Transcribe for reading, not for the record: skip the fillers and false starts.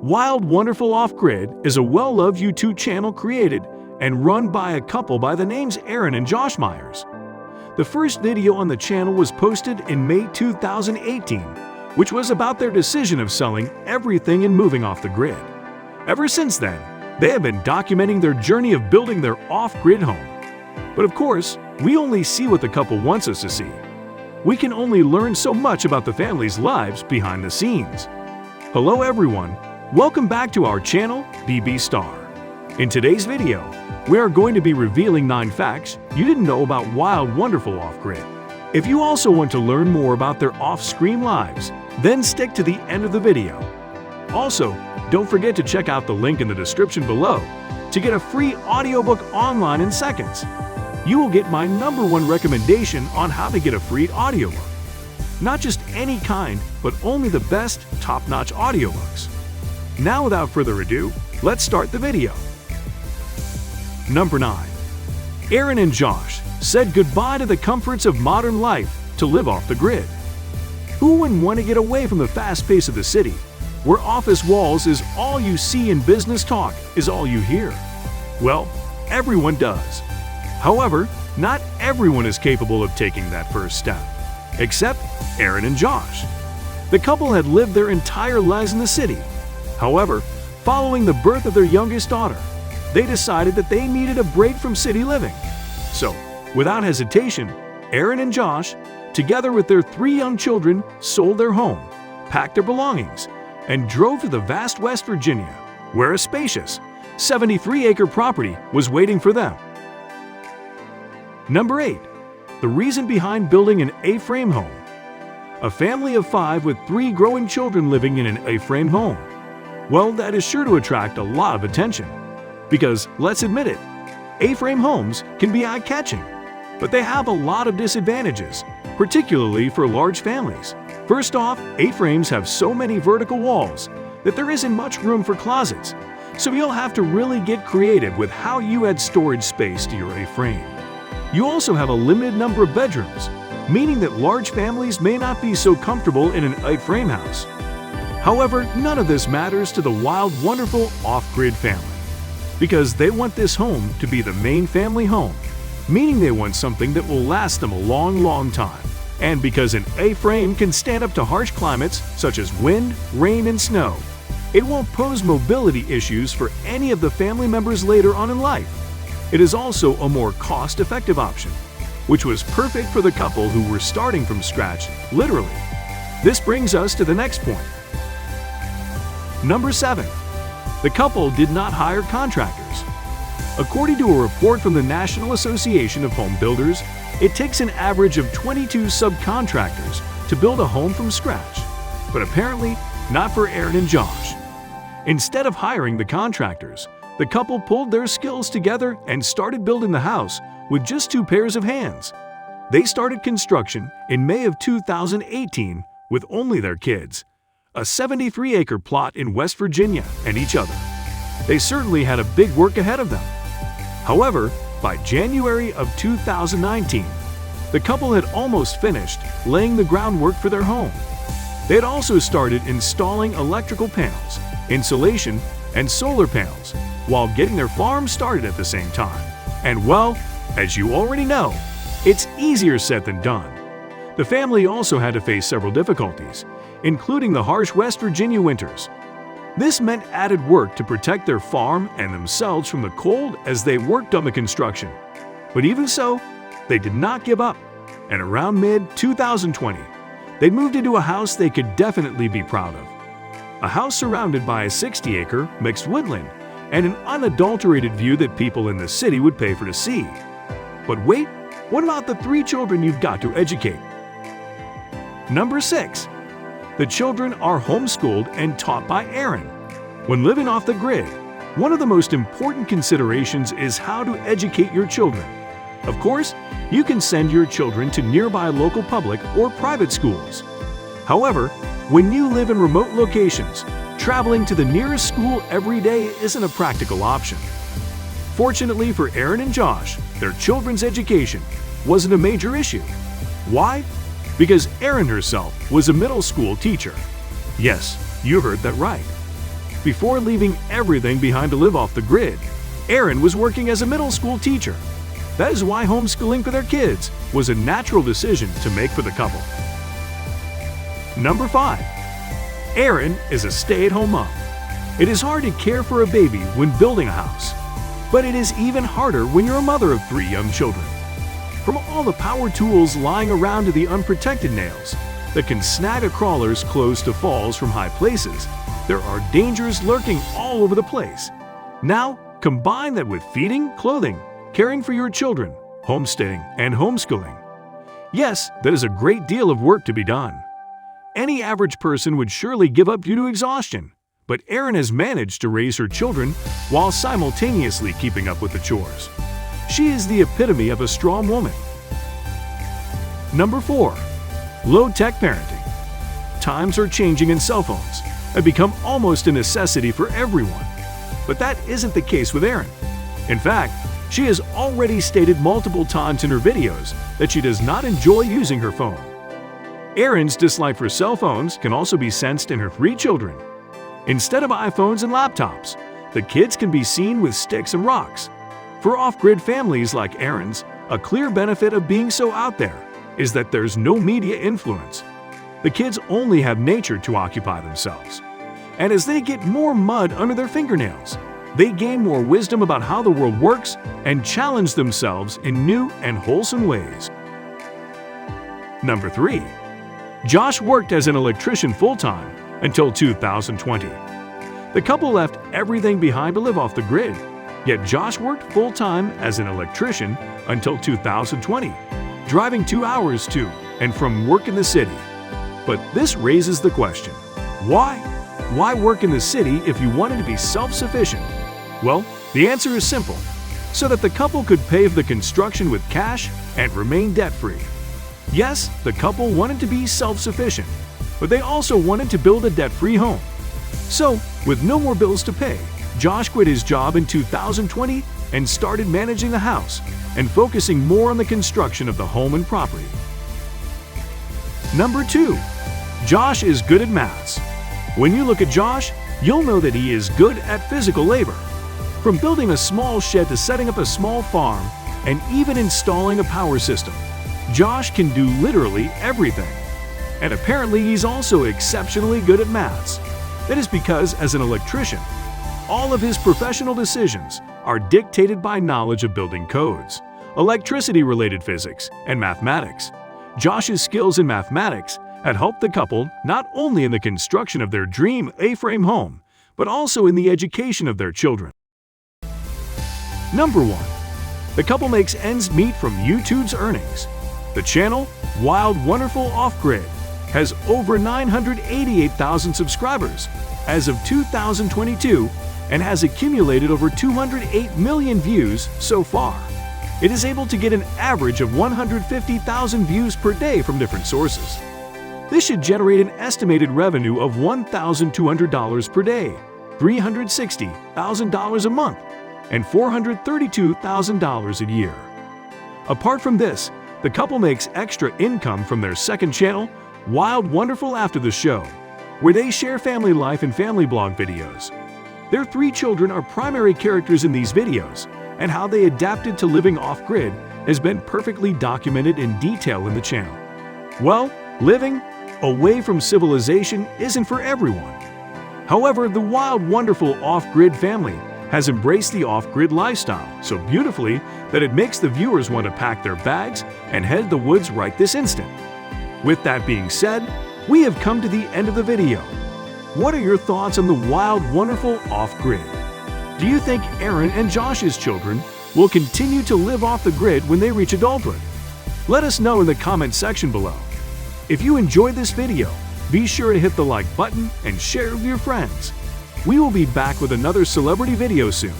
Wild Wonderful Off-Grid is a well-loved YouTube channel created and run by a couple by the names Erin and Josh Myers. The first video on the channel was posted in May 2018, which was about their decision of selling everything and moving off the grid. Ever since then, they have been documenting their journey of building their off-grid home. But of course, we only see what the couple wants us to see. We can only learn so much about the family's lives behind the scenes. Hello everyone, welcome back to our channel, BB Star. In today's video, we are going to be revealing 9 facts you didn't know about Wild Wonderful Off-Grid. If you also want to learn more about their off-screen lives, then stick to the end of the video. Also, don't forget to check out the link in the description below to get a free audiobook online in seconds. You will get my #1 recommendation on how to get a free audiobook. Not just any kind, but only the best, top-notch audiobooks. Now without further ado, let's start the video. Number 9. Erin and Josh said goodbye to the comforts of modern life to live off the grid. Who wouldn't want to get away from the fast pace of the city, where office walls is all you see and business talk is all you hear? Well, everyone does. However, not everyone is capable of taking that first step, except Erin and Josh. The couple had lived their entire lives in the city. However, following the birth of their youngest daughter, they decided that they needed a break from city living. So, without hesitation, Erin and Josh, together with their 3 young children, sold their home, packed their belongings, and drove to the vast West Virginia, where a spacious 73-acre property was waiting for them. Number 8. The reason behind building an A-frame home. A family of 5 with 3 growing children living in an A-frame home. Well, that is sure to attract a lot of attention. Because, let's admit it, A-frame homes can be eye-catching, but they have a lot of disadvantages, particularly for large families. First off, A-frames have so many vertical walls that there isn't much room for closets, so you'll have to really get creative with how you add storage space to your A-frame. You also have a limited number of bedrooms, meaning that large families may not be so comfortable in an A-frame house. However, none of this matters to the Wild Wonderful Off-Grid family, because they want this home to be the main family home, meaning they want something that will last them a long time. And because an A-frame can stand up to harsh climates such as wind, rain, and snow, it won't pose mobility issues for any of the family members later on in life. It is also a more cost-effective option, which was perfect for the couple who were starting from scratch, literally. This brings us to the next point. Number 7. The couple did not hire contractors. According to a report from the National Association of Home Builders, it takes an average of 22 subcontractors to build a home from scratch, but apparently not for Erin and Josh. Instead of hiring the contractors, the couple pulled their skills together and started building the house with just 2 pairs of hands. They started construction in May of 2018 with only their kids, a 73-acre plot in West Virginia, and each other. They certainly had a big work ahead of them. However, by January of 2019, the couple had almost finished laying the groundwork for their home. They had also started installing electrical panels, insulation, and solar panels, while getting their farm started at the same time. And well, as you already know, it's easier said than done. The family also had to face several difficulties, including the harsh West Virginia winters. This meant added work to protect their farm and themselves from the cold as they worked on the construction. But even so, they did not give up, and around mid-2020, they moved into a house they could definitely be proud of. A house surrounded by a 60-acre mixed woodland and an unadulterated view that people in the city would pay for to see. But wait, what about the 3 children you've got to educate? Number 6. The children are homeschooled and taught by Erin. When living off the grid, one of the most important considerations is how to educate your children. Of course, you can send your children to nearby local public or private schools. However, when you live in remote locations, traveling to the nearest school every day isn't a practical option. Fortunately for Erin and Josh, their children's education wasn't a major issue. Why? Because Erin herself was a middle school teacher. Yes, you heard that right. Before leaving everything behind to live off the grid, Erin was working as a middle school teacher. That is why homeschooling for their kids was a natural decision to make for the couple. Number 5. Erin is a stay-at-home mom. It is hard to care for a baby when building a house, but it is even harder when you're a mother of 3 young children. From all the power tools lying around to the unprotected nails that can snag a crawler's clothes to falls from high places, there are dangers lurking all over the place. Now, combine that with feeding, clothing, caring for your children, homesteading, and homeschooling. Yes, that is a great deal of work to be done. Any average person would surely give up due to exhaustion, but Erin has managed to raise her children while simultaneously keeping up with the chores. She is the epitome of a strong woman. Number 4. Low-tech parenting. Times are changing and cell phones have become almost a necessity for everyone. But that isn't the case with Erin. In fact, she has already stated multiple times in her videos that she does not enjoy using her phone. Erin's dislike for cell phones can also be sensed in her 3 children. Instead of iPhones and laptops, the kids can be seen with sticks and rocks. For off-grid families like Erin's, a clear benefit of being so out there is that there's no media influence. The kids only have nature to occupy themselves. And as they get more mud under their fingernails, they gain more wisdom about how the world works and challenge themselves in new and wholesome ways. Number 3. Josh worked as an electrician full-time until 2020. The couple left everything behind to live off the grid, yet Josh worked full-time as an electrician until 2020, driving 2 hours to and from work in the city. But this raises the question, why? Why work in the city if you wanted to be self-sufficient? Well, the answer is simple: so that the couple could pay for the construction with cash and remain debt-free. Yes, the couple wanted to be self-sufficient, but they also wanted to build a debt-free home. So, with no more bills to pay, Josh quit his job in 2020 and started managing the house and focusing more on the construction of the home and property. Number 2. Josh is good at maths. When you look at Josh, you'll know that he is good at physical labor. From building a small shed to setting up a small farm and even installing a power system, Josh can do literally everything. And apparently he's also exceptionally good at maths. That is because, as an electrician, all of his professional decisions are dictated by knowledge of building codes, electricity-related physics, and mathematics. Josh's skills in mathematics had helped the couple not only in the construction of their dream Aframe home, but also in the education of their children. Number 1. The couple makes ends meet from YouTube's earnings. The channel, Wild Wonderful Off-Grid, has over 988,000 subscribers as of 2022 and has accumulated over 208 million views so far. It is able to get an average of 150,000 views per day from different sources. This should generate an estimated revenue of $1,200 per day, $360,000 a month, and $432,000 a year. Apart from this, the couple makes extra income from their second channel, Wild Wonderful After the Show, where they share family life and family blog videos. Their 3 children are primary characters in these videos, and how they adapted to living off-grid has been perfectly documented in detail in the channel. Well, living away from civilization isn't for everyone. However, the Wild Wonderful Off-Grid family has embraced the off-grid lifestyle so beautifully that it makes the viewers want to pack their bags and head to the woods right this instant. With that being said, we have come to the end of the video. What are your thoughts on the Wild Wonderful Off-Grid? Do you think Erin and Josh's children will continue to live off the grid when they reach adulthood? Let us know in the comment section below. If you enjoyed this video, be sure to hit the like button and share it with your friends. We will be back with another celebrity video soon.